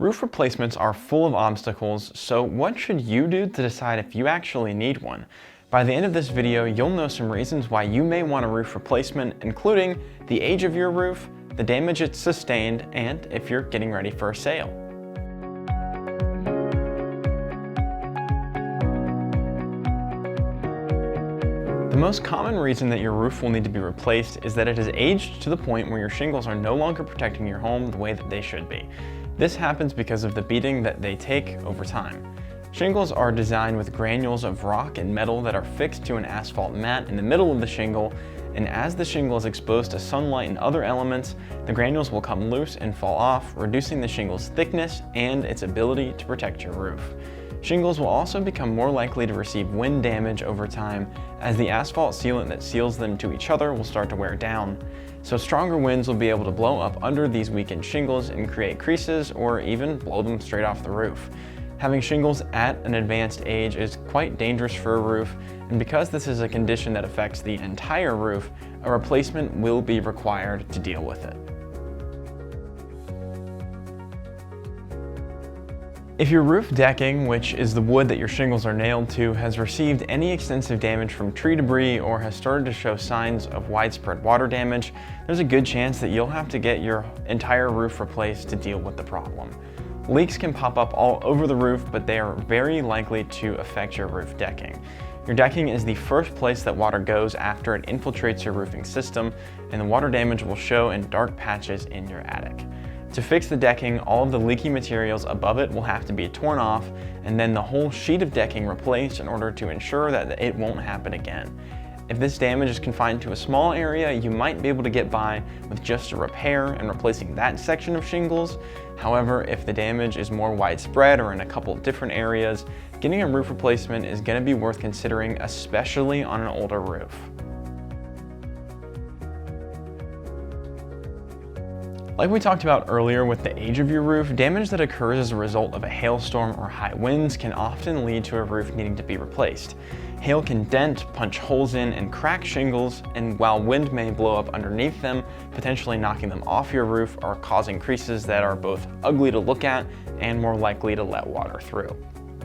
Roof replacements are full of obstacles, so what should you do to decide if you actually need one? By the end of this video, you'll know some reasons why you may want a roof replacement, including the age of your roof, the damage it's sustained, and if you're getting ready for a sale. The most common reason that your roof will need to be replaced is that it has aged to the point where your shingles are no longer protecting your home the way that they should be. This happens because of the beating that they take over time. Shingles are designed with granules of rock and metal that are fixed to an asphalt mat in the middle of the shingle, and as the shingle is exposed to sunlight and other elements, the granules will come loose and fall off, reducing the shingle's thickness and its ability to protect your roof. Shingles will also become more likely to receive wind damage over time as the asphalt sealant that seals them to each other will start to wear down. So stronger winds will be able to blow up under these weakened shingles and create creases or even blow them straight off the roof. Having shingles at an advanced age is quite dangerous for a roof, and because this is a condition that affects the entire roof, a replacement will be required to deal with it. If your roof decking, which is the wood that your shingles are nailed to, has received any extensive damage from tree debris or has started to show signs of widespread water damage, there's a good chance that you'll have to get your entire roof replaced to deal with the problem. Leaks can pop up all over the roof, but they are very likely to affect your roof decking. Your decking is the first place that water goes after it infiltrates your roofing system, and the water damage will show in dark patches in your attic. To fix the decking, all of the leaky materials above it will have to be torn off, and then the whole sheet of decking replaced in order to ensure that it won't happen again. If this damage is confined to a small area, you might be able to get by with just a repair and replacing that section of shingles. However, if the damage is more widespread or in a couple of different areas, getting a roof replacement is going to be worth considering, especially on an older roof. Like we talked about earlier with the age of your roof, damage that occurs as a result of a hailstorm or high winds can often lead to a roof needing to be replaced. Hail can dent, punch holes in, and crack shingles, and while wind may blow up underneath them, potentially knocking them off your roof or causing creases that are both ugly to look at and more likely to let water through.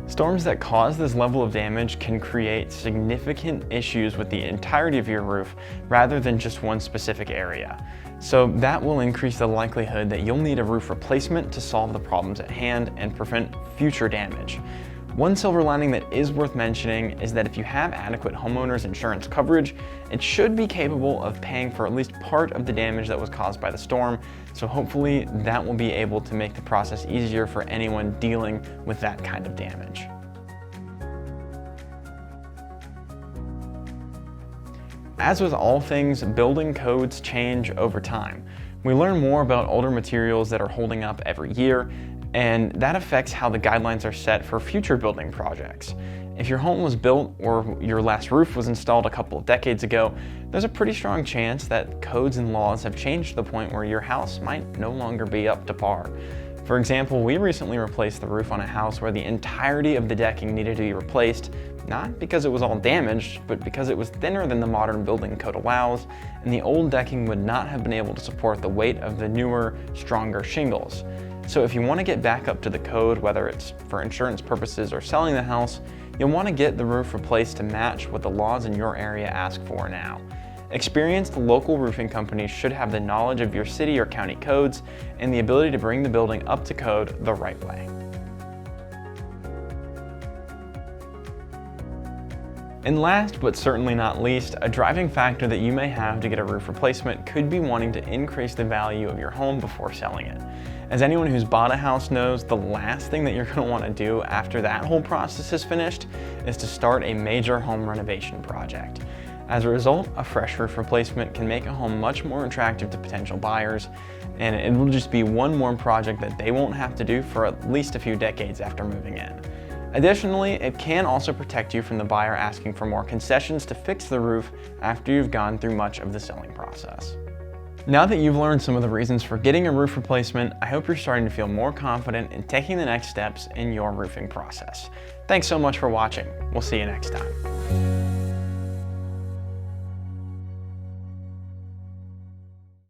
Storms that cause this level of damage can create significant issues with the entirety of your roof rather than just one specific area. So that will increase the likelihood that you'll need a roof replacement to solve the problems at hand and prevent future damage. One silver lining that is worth mentioning is that if you have adequate homeowners insurance coverage, it should be capable of paying for at least part of the damage that was caused by the storm, so hopefully that will be able to make the process easier for anyone dealing with that kind of damage. As with all things, building codes change over time. We learn more about older materials that are holding up every year, and that affects how the guidelines are set for future building projects. If your home was built or your last roof was installed a couple of decades ago, there's a pretty strong chance that codes and laws have changed to the point where your house might no longer be up to par. For example, we recently replaced the roof on a house where the entirety of the decking needed to be replaced, not because it was all damaged, but because it was thinner than the modern building code allows, and the old decking would not have been able to support the weight of the newer, stronger shingles. So if you want to get back up to the code, whether it's for insurance purposes or selling the house, you'll want to get the roof replaced to match what the laws in your area ask for now. Experienced local roofing companies should have the knowledge of your city or county codes and the ability to bring the building up to code the right way. And last but certainly not least, a driving factor that you may have to get a roof replacement could be wanting to increase the value of your home before selling it. As anyone who's bought a house knows, the last thing that you're going to want to do after that whole process is finished is to start a major home renovation project. As a result, a fresh roof replacement can make a home much more attractive to potential buyers, and it will just be one more project that they won't have to do for at least a few decades after moving in. Additionally, it can also protect you from the buyer asking for more concessions to fix the roof after you've gone through much of the selling process. Now that you've learned some of the reasons for getting a roof replacement, I hope you're starting to feel more confident in taking the next steps in your roofing process. Thanks so much for watching. We'll see you next time.